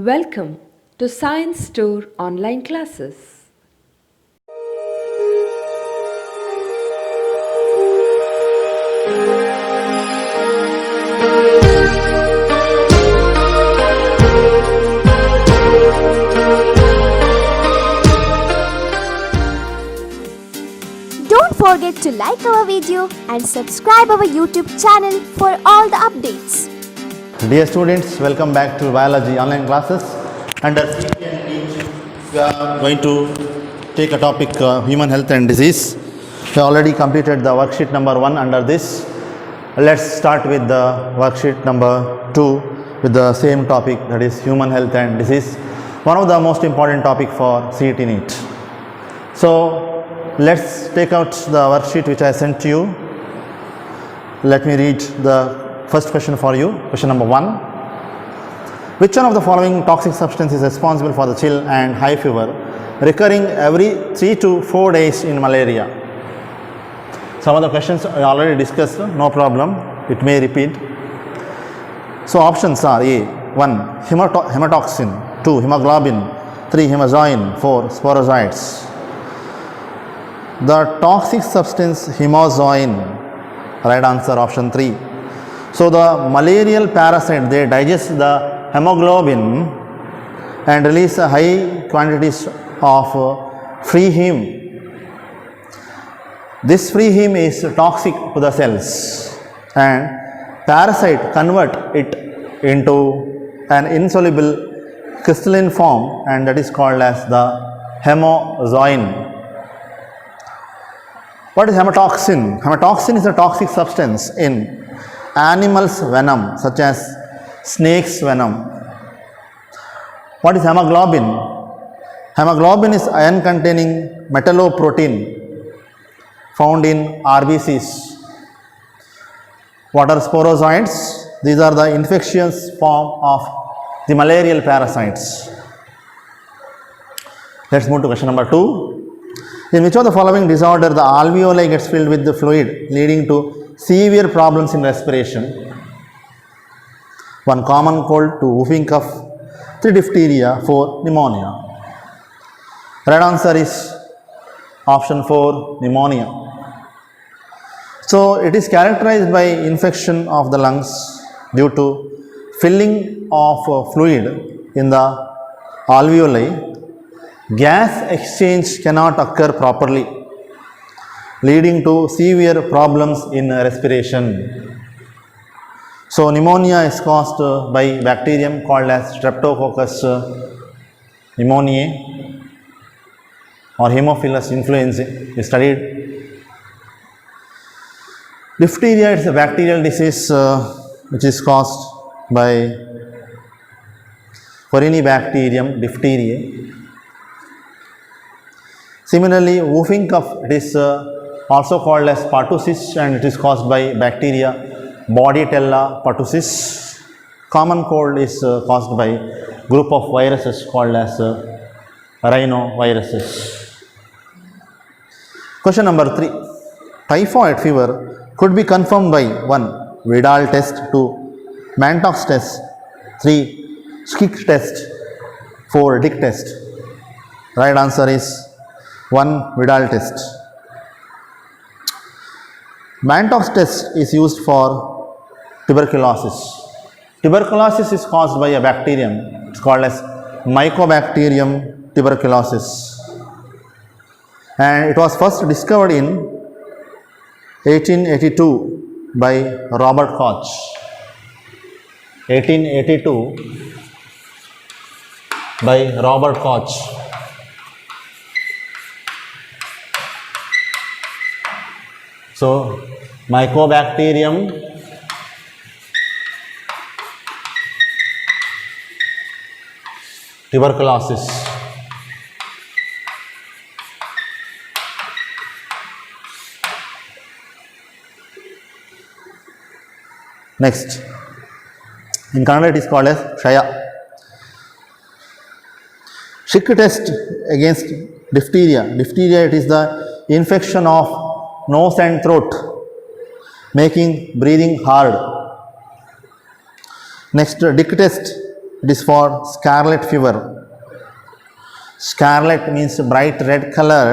Welcome to Science Store online classes. Don't forget to like our video and subscribe our YouTube channel for all the updates. Dear students, welcome back to biology online classes. Under CT and Teach, we are going to take a topic human health and disease. We already completed the worksheet number 1 under this. Let's start with the worksheet number 2 with the same topic, that is human health and disease. One of the most important topic for CET NEET. So let's take out the worksheet which I sent to you. Let me read the first question for you. Question number 1. Which one of the following toxic substance is responsible for the chill and high fever recurring every 3 to 4 days in malaria? Some of the questions I already discussed, no problem, it may repeat. So options are A. 1. Hematoxin, 2. Hemoglobin, 3. Hemazoin, 4. Sporozoites. The toxic substance hemazoin, right answer option 3. So the malarial parasite, they digest the hemoglobin and release a high quantities of free heme. This free heme is toxic to the cells and parasite convert it into an insoluble crystalline form, and that is called as the hemazoin. What is hematoxin? Hematoxin is a toxic substance in animals' venom, such as snake's venom. What is hemoglobin? Hemoglobin is iron containing metalloprotein found in RBCs. What are sporozoites? These are the infectious form of the malarial parasites. Let's move to question number 2. In which of the following disorder the alveoli gets filled with the fluid leading to severe problems in respiration? 1. Common cold, 2. Whooping cough, 3. Diphtheria, 4. Pneumonia. Right answer is option 4, pneumonia. So it is characterized by infection of the lungs due to filling of fluid in the alveoli. Gas exchange cannot occur properly, leading to severe problems in respiration. So pneumonia is caused by bacterium called as Streptococcus pneumoniae or Haemophilus influenzae. We studied. Diphtheria is a bacterial disease which is caused by Corynebacterium diphtheriae. Similarly, whooping cough, it is also called as pertussis, and it is caused by bacteria Bordetella pertussis. Common cold is caused by group of viruses called as rhinoviruses. Question number 3. Typhoid fever could be confirmed by 1. Vidal test, 2. Mantoux test, 3. Schick test, 4. Dick test. Right answer is 1. Vidal test. Mantoux test is used for tuberculosis. Tuberculosis is caused by a bacterium. It's called as Mycobacterium tuberculosis. And it was first discovered in 1882 by Robert Koch. 1882 by Robert Koch. So, Mycobacterium tuberculosis. Next, in Kannada it is called as Shaya. Schick test against diphtheria. Diphtheria, it is the infection of nose and throat, making breathing hard. Next, Dick test It is for scarlet fever. Scarlet means bright red color,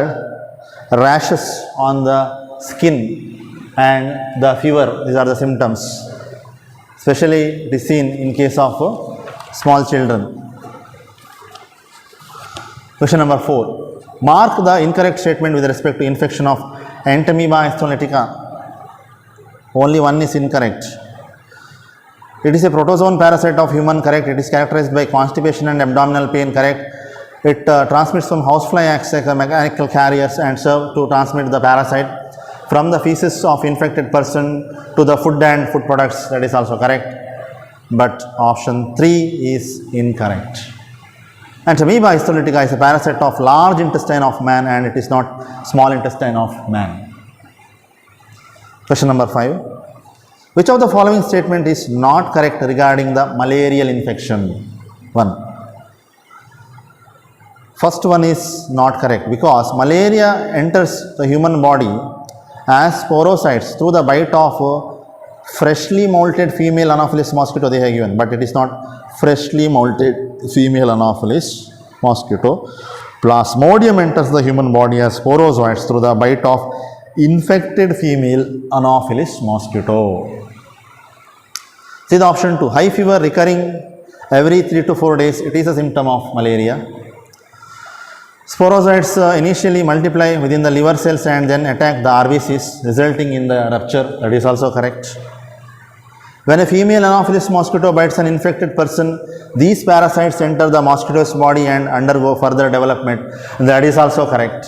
rashes on the skin and the fever. These are the symptoms. Especially it is seen in case of small children. Question number 4. Mark the incorrect statement with respect to infection of Entamoeba histolytica. Only one is incorrect. It is a protozoan parasite of human, correct. It is characterized by constipation and abdominal pain, correct. It transmits from housefly acts like mechanical carriers and serve to transmit the parasite from the feces of infected person to the food and food products. That is also correct. But option 3 is incorrect. Entamoeba histolytica is a parasite of large intestine of man and it is not small intestine of man. Question number 5. Which of the following statement is not correct regarding the malarial infection? 1. First one is not correct because malaria enters the human body as sporocytes through the bite of freshly molted female Anopheles mosquito they have given, but it is not freshly molted female Anopheles mosquito. Plasmodium enters the human body as sporozoites through the bite of infected female Anopheles mosquito. See the option 2. High fever recurring every 3 to 4 days. It is a symptom of malaria. Sporozoites initially multiply within the liver cells and then attack the RBCs, resulting in the rupture. That is also correct. When a female Anopheles mosquito bites an infected person, these parasites enter the mosquito's body and undergo further development. That is also correct.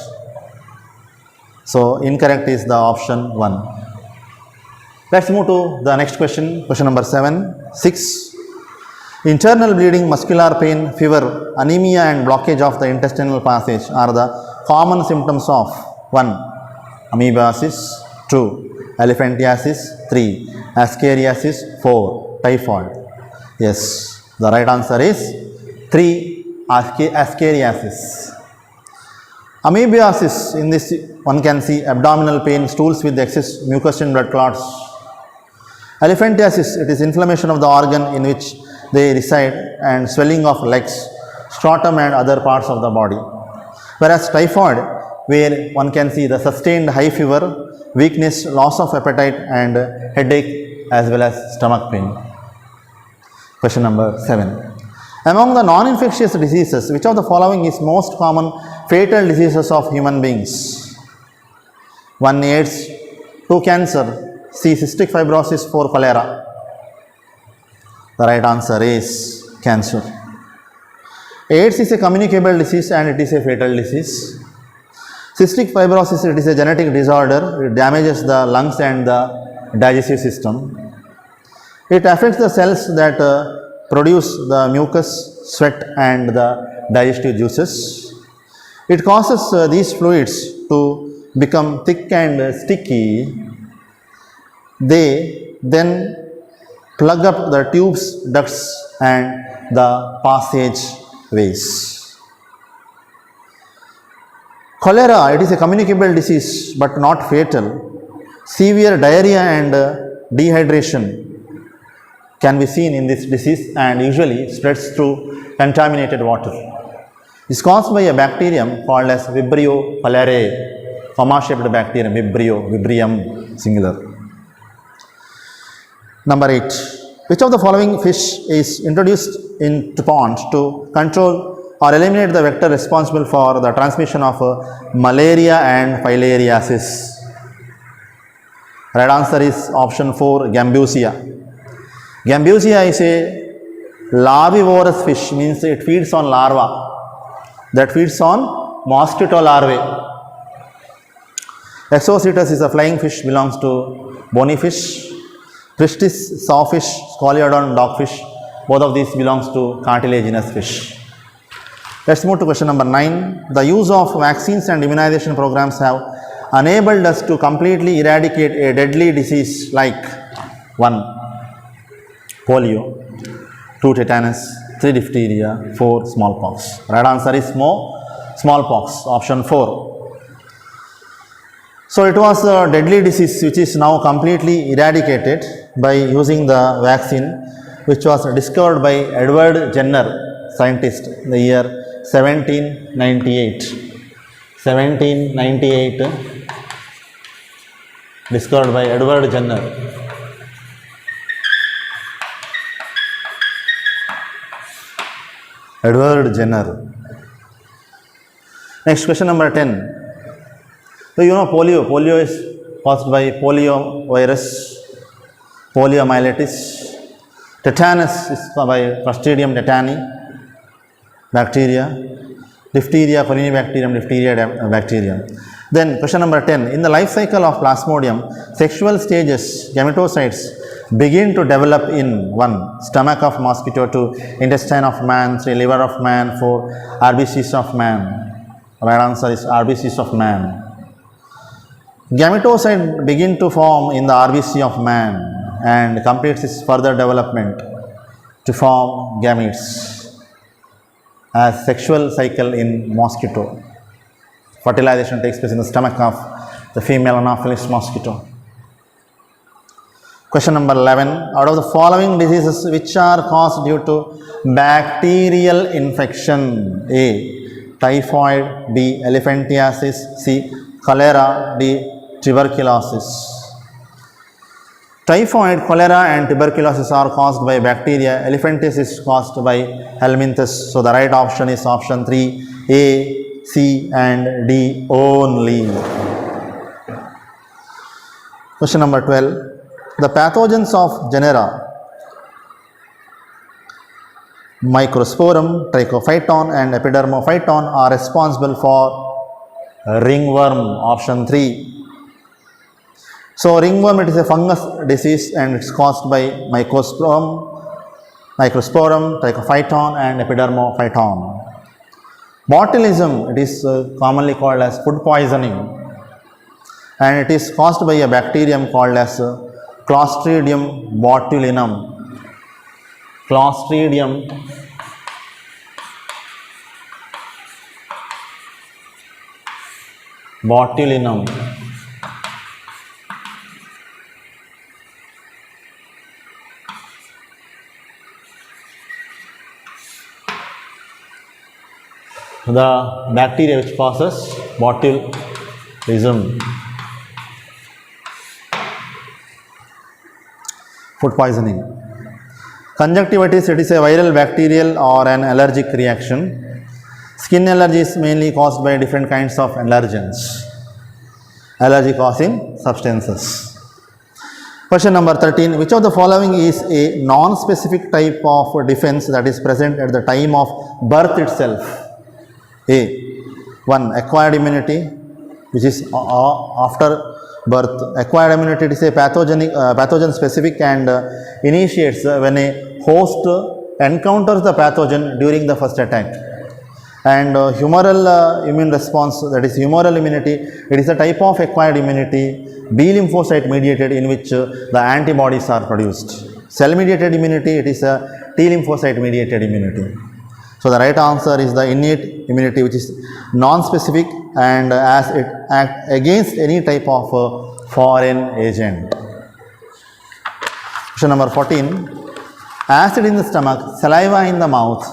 So, incorrect is the option 1. Let's move to the next question, question number 6. Internal bleeding, muscular pain, fever, anemia and blockage of the intestinal passage are the common symptoms of 1. Amoebiasis, 2. Elephantiasis, 3. Ascariasis, 4. Typhoid. Yes, the right answer is 3. Ascariasis. Amoebiasis, in this one can see abdominal pain, stools with excess mucus and blood clots. Elephantiasis, it is inflammation of the organ in which they reside and swelling of legs, scrotum and other parts of the body. Whereas typhoid, where one can see the sustained high fever, weakness, loss of appetite and headache as well as stomach pain. Question number 7. Among the non-infectious diseases, which of the following is most common fatal diseases of human beings? 1. AIDS, 2. Cancer, C. Cystic fibrosis, 4. Cholera. The right answer is cancer. AIDS is a communicable disease and it is a fatal disease. Cystic fibrosis, it is a genetic disorder. It damages the lungs and the digestive system. It affects the cells that produce the mucus, sweat and the digestive juices. It causes these fluids to become thick and sticky. They then plug up the tubes, ducts and the passageways. Cholera, it is a communicable disease but not fatal. Severe diarrhea and dehydration can be seen in this disease and usually spreads through contaminated water. It is caused by a bacterium called as Vibrio cholerae, comma-shaped bacterium, Vibrium singular. Number 8. Which of the following fish is introduced into ponds to control or eliminate the vector responsible for the transmission of malaria and filariasis? Right answer is option 4, Gambusia. Gambusia is a larvivorous fish, means it feeds on larvae that feeds on mosquito larvae. Exocetus is a flying fish, belongs to bony fish. Pristis, sawfish, Scoliodon, dogfish, both of these belongs to cartilaginous fish. Let's move to question number 9. The use of vaccines and immunization programs have enabled us to completely eradicate a deadly disease like 1. Polio, 2. Tetanus, 3. Diphtheria, 4. Smallpox. Right answer is smallpox, option 4. So, it was a deadly disease which is now completely eradicated by using the vaccine. which was discovered by Edward Jenner, scientist, in the year 1798. 1798, discovered by Edward Jenner. Edward Jenner. Next, question number 10. So you know polio. Polio is caused by polio virus, poliomyelitis. Tetanus is by Clostridium tetani bacteria. Diphtheria, Corynebacterium diphtheria bacteria. Then question number 10. In the life cycle of Plasmodium, sexual stages, gametocytes begin to develop in 1. Stomach of mosquito, 2. Intestine of man, 3. Liver of man, 4. RBCs of man. Right answer is RBCs of man. Gametocyte begin to form in the RBC of man and completes its further development to form gametes as sexual cycle in mosquito. Fertilization takes place in the stomach of the female Anopheles mosquito. Question number 11. Out of the following diseases, which are caused due to bacterial infection? A. Typhoid. B. Elephantiasis. C. Cholera. D. Tuberculosis. Typhoid, cholera and tuberculosis are caused by bacteria. Elephantiasis is caused by helminthes. So the right option is option 3, A, C and D only. Question number 12. The pathogens of genera Microsporum, Trichophyton and Epidermophyton are responsible for ringworm, option 3. So ringworm, it is a fungus disease and it's caused by Microsporum, Trichophyton and Epidermophyton. Botulism, it is commonly called as food poisoning and it is caused by a bacterium called as Clostridium botulinum. Clostridium botulinum. The bacteria which causes botulism. Food poisoning. Conjunctivitis, it is a viral, bacterial or an allergic reaction. Skin allergy is mainly caused by different kinds of allergens. Allergy causing substances. Question number 13. Which of the following is a non-specific type of defense that is present at the time of birth itself? A. 1. Acquired immunity, which is after birth. Acquired immunity, it is a pathogen specific and initiates when a host encounters the pathogen during the first attack. And humoral immune response, that is humoral immunity, it is a type of acquired immunity, B lymphocyte mediated, in which the antibodies are produced. Cell mediated immunity, it is a T lymphocyte mediated immunity. So the right answer is the innate immunity, which is non-specific and as it acts against any type of foreign agent. Question number 14. Acid in the stomach, saliva in the mouth,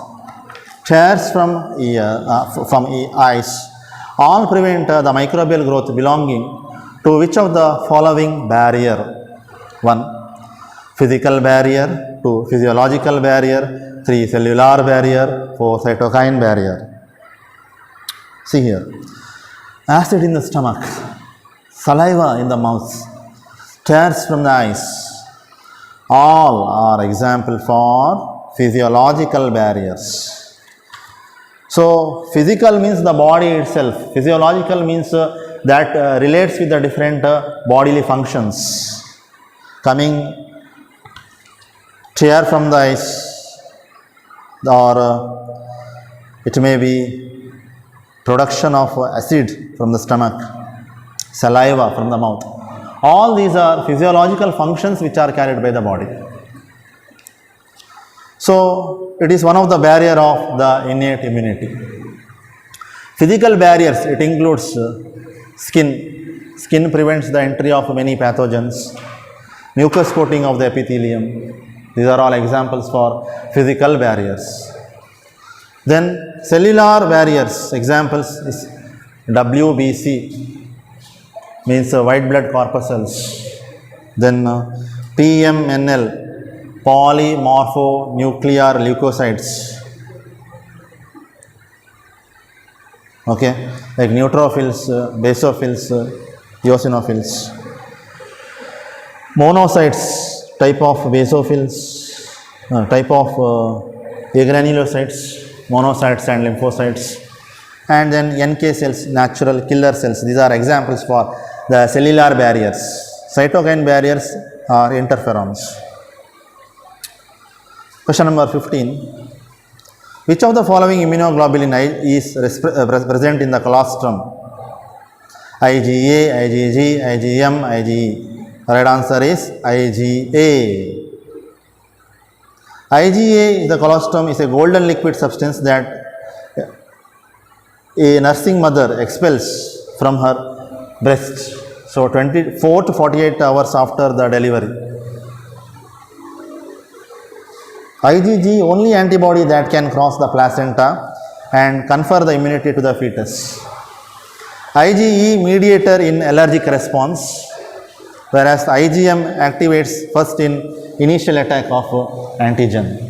tears from eyes, all prevent the microbial growth belonging to which of the following barrier? 1. Physical barrier. 2. Physiological barrier. 3. Cellular barrier. 4. Cytokine barrier. See here. Acid in the stomach, saliva in the mouth, tears from the eyes, all are example for physiological barriers. So physical means the body itself, physiological means that relates with the different bodily functions. Coming tear from the eyes, or it may be production of acid from the stomach, saliva from the mouth. All these are physiological functions which are carried by the body. So it is one of the barrier of the innate immunity. Physical barriers, it includes skin. Skin prevents the entry of many pathogens, mucus coating of the epithelium, These are all examples for physical barriers. Then cellular barriers, examples is WBC, means white blood corpuscles. Then PMNL, polymorphonuclear leukocytes. Okay, like neutrophils, basophils, eosinophils. Monocytes, type of basophils, type of agranulocytes, monocytes and lymphocytes. And then NK cells, natural killer cells. These are examples for the cellular barriers. Cytokine barriers are interferons. Question number 15. Which of the following immunoglobulin is present in the colostrum? IgA, IgG, IgM, IgE. Right answer is IgA. IgA in the colostrum is a golden liquid substance that a nursing mother expels from her breast. So 24 to 48 hours after the delivery. IgG only antibody that can cross the placenta and confer the immunity to the fetus. IgE mediator in allergic response, whereas IgM activates first in initial attack of antigen.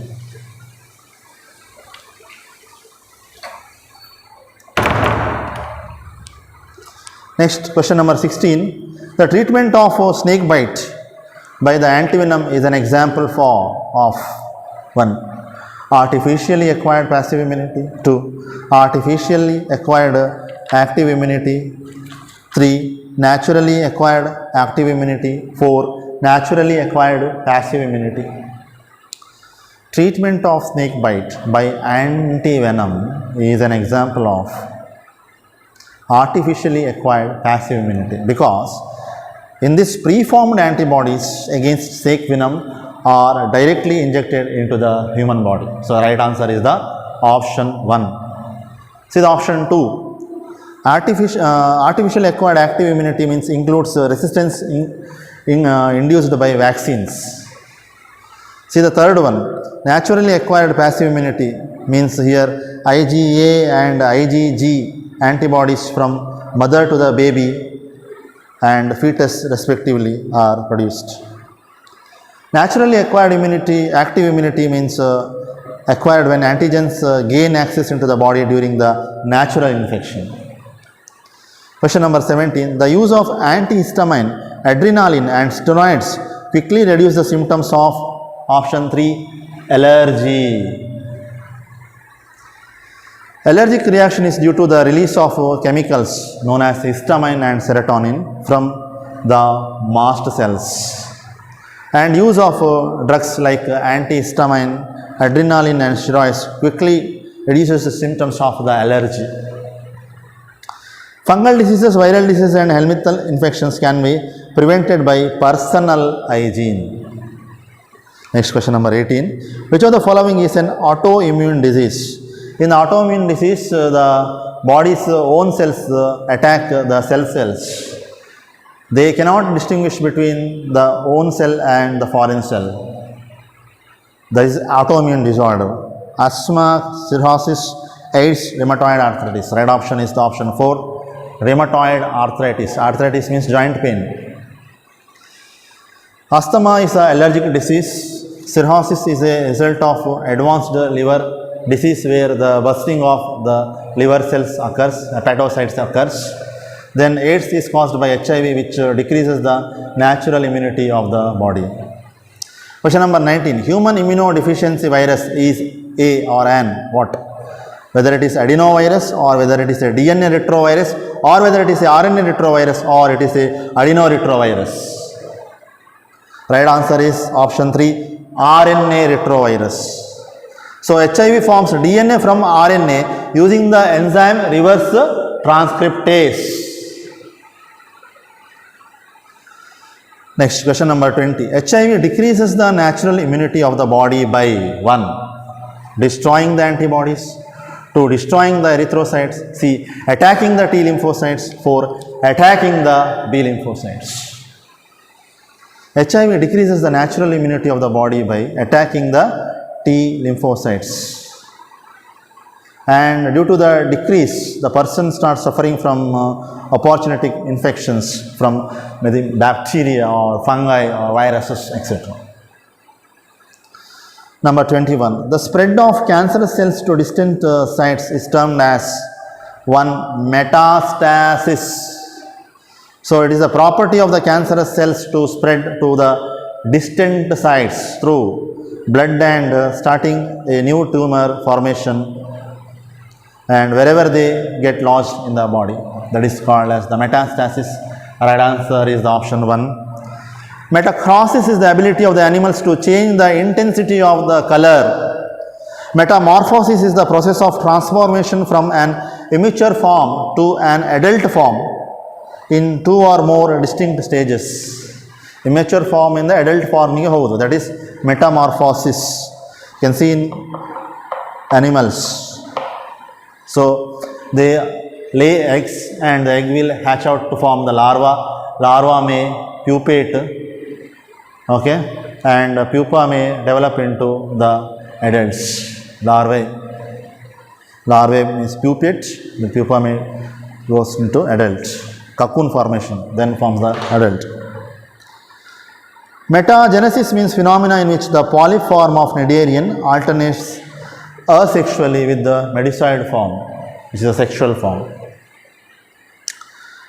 Next, question number 16. The treatment of snake bite by the antivenom is an example of 1. Artificially acquired passive immunity. 2. Artificially acquired active immunity. 3. Naturally acquired active immunity. 4. Naturally acquired passive immunity. Treatment of snake bite by antivenom is an example of artificially acquired passive immunity, because in this preformed antibodies against snake venom are directly injected into the human body. So right answer is the option 1. See the option 2. Artificially acquired active immunity means includes resistance induced by vaccines. See the third one. Naturally acquired passive immunity means here IgA and IgG antibodies from mother to the baby and fetus respectively are produced. Naturally acquired immunity, active immunity means acquired when antigens gain access into the body during the natural infection. Question number 17. The use of antihistamine, adrenaline and steroids quickly reduce the symptoms of option 3, allergy. Allergic reaction is due to the release of chemicals known as histamine and serotonin from the mast cells. And use of drugs like antihistamine, adrenaline and steroids quickly reduces the symptoms of the allergy. Fungal diseases, viral diseases and helminthal infections can be prevented by personal hygiene. Next question number 18. Which of the following is an autoimmune disease? In autoimmune disease, the body's own cells attack the cells. They cannot distinguish between the own cell and the foreign cell. That is autoimmune disorder. Asthma, cirrhosis, AIDS, rheumatoid arthritis. Right option is the option 4. Rheumatoid arthritis. Arthritis means joint pain. Asthma is an allergic disease. Cirrhosis is a result of advanced liver disease where the bursting of the liver cells occurs, hepatocytes occurs. Then AIDS is caused by HIV, which decreases the natural immunity of the body. Question number 19. Human immunodeficiency virus is a or an what? Whether it is adenovirus or whether it is a DNA retrovirus or whether it is a RNA retrovirus or it is a adenoretrovirus. Right answer is option 3, RNA retrovirus. So HIV forms DNA from RNA using the enzyme reverse transcriptase. Next, question number 20. HIV decreases the natural immunity of the body by 1. Destroying the antibodies. 2. Destroying the erythrocytes. C. Attacking the T lymphocytes. 4. Attacking the B lymphocytes. HIV decreases the natural immunity of the body by attacking the T lymphocytes. And due to the decrease, the person starts suffering from opportunistic infections from maybe bacteria or fungi or viruses, etc. Number 21. The spread of cancerous cells to distant sites is termed as one metastasis. So it is a property of the cancerous cells to spread to the distant sites through blood and starting a new tumor formation, and wherever they get lodged in the body, that is called as the metastasis. Right answer is the option 1. Metachrosis is the ability of the animals to change the intensity of the color. Metamorphosis is the process of transformation from an immature form to an adult form in 2 or more distinct stages. Immature form in the adult form, that is metamorphosis. You can see in animals. So they lay eggs and the egg will hatch out to form the larva. Larva may pupate, okay, and pupa may develop into the adults. Larvae means pupate, the pupa may goes into adult. Cocoon formation then forms the adult. Metagenesis means phenomena in which the polyp form of cnidarian alternates asexually with the medusoid form, which is a sexual form.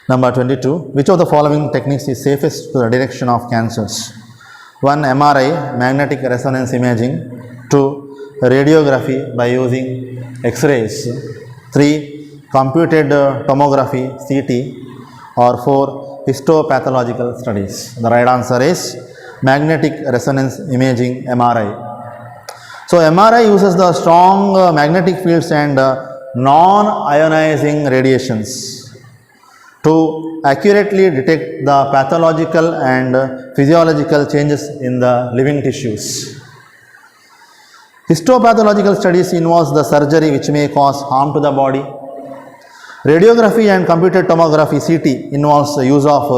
Number 22. Which of the following techniques is safest to the detection of cancers? 1. MRI, magnetic resonance imaging. 2. Radiography by using X-rays. 3. Computed tomography, CT. Or 4. Histopathological studies. The right answer is magnetic resonance imaging, MRI. So MRI uses the strong magnetic fields and non-ionizing radiations to accurately detect the pathological and physiological changes in the living tissues. Histopathological studies involves the surgery which may cause harm to the body. Radiography and computed tomography, CT, involves the use of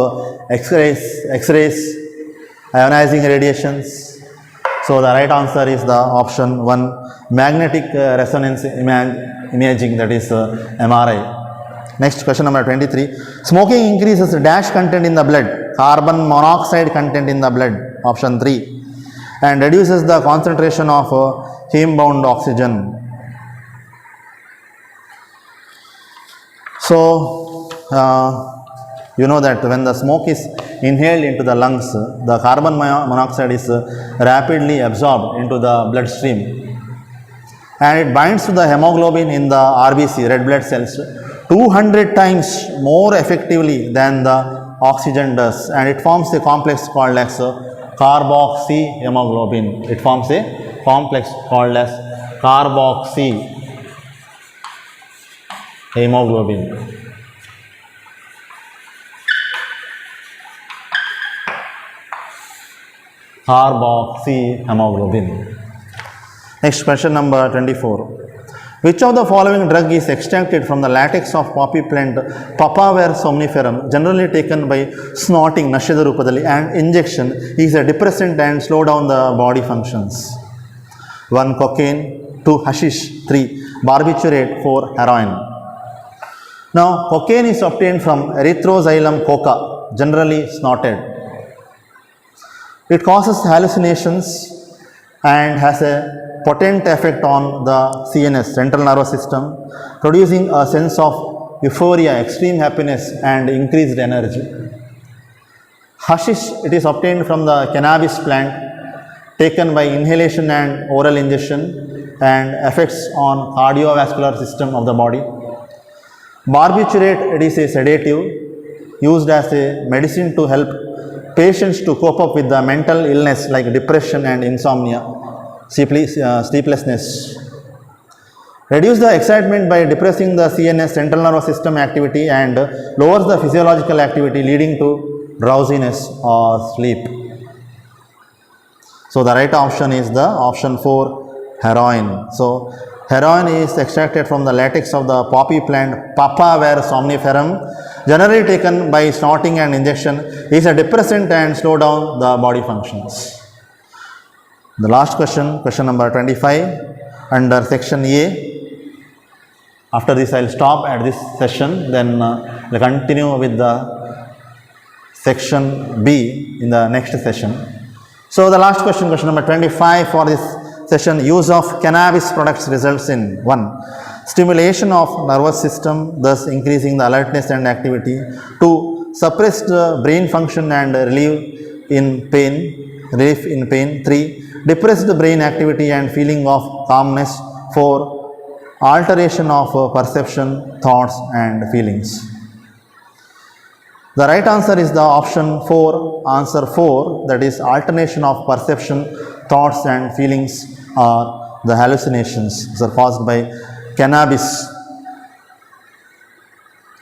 X-rays, ionizing radiations. So the right answer is the option 1, magnetic resonance imaging, that is MRI. Next, question number 23. Smoking increases dash content in the blood, carbon monoxide content in the blood, option 3, and reduces the concentration of heme-bound oxygen. So, you know that when the smoke is inhaled into the lungs, the carbon monoxide is rapidly absorbed into the bloodstream, and it binds to the hemoglobin in the RBC, red blood cells, 200 times more effectively than the oxygen does, and it forms a complex called as carboxyhemoglobin. It forms a complex called as carboxyhemoglobin. Carboxyhemoglobin. Next, question number 24. Which of the following drug is extracted from the latex of poppy plant Papaver somniferum, generally taken by snorting, Nashida Rupadali, and injection, is a depressant and slow down the body functions? 1. Cocaine. 2. Hashish. 3. Barbiturate. 4. Heroin. Now, cocaine is obtained from Erythroxylum coca, generally snorted. It causes hallucinations and has a potent effect on the CNS, central nervous system, producing a sense of euphoria, extreme happiness and increased energy. Hashish, it is obtained from the cannabis plant, taken by inhalation and oral ingestion, and effects on cardiovascular system of the body. Barbiturate, it is a sedative used as a medicine to help patients to cope up with the mental illness like depression and insomnia, sleeplessness. Reduce the excitement by depressing the CNS, central nervous system activity, and lowers the physiological activity leading to drowsiness or sleep. So the right option is the option 4, heroin. So Heroin is extracted from the latex of the poppy plant Papaver somniferum, generally taken by snorting and injection, is a depressant and slow down the body functions. The last question, question number 25, under section A. After this, I will stop at this session, then we'll continue with the section B in the next session. So, the last question, question number 25 for this session, use of cannabis products results in 1. Stimulation of nervous system, thus increasing the alertness and activity. 2. Suppressed brain function and relief in pain. 3. Depressed brain activity and feeling of calmness. 4. Alteration of perception, thoughts and feelings. The right answer is the option 4, answer 4, that is alternation of perception, thoughts and feelings, or the hallucinations are caused by cannabis.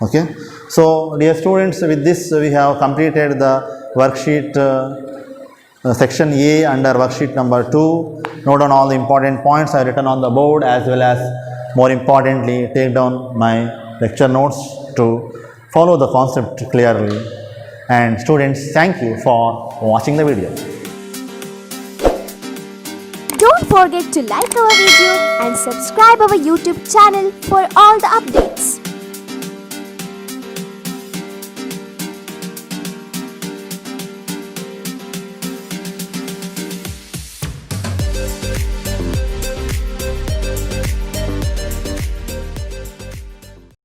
Okay. So, dear students, with this we have completed the worksheet section A under worksheet number 2. Note down all the important points I have written on the board, as well as more importantly take down my lecture notes to follow the concept clearly. And students, thank you for watching the video. Don't forget to like our video and subscribe our YouTube channel for all the updates.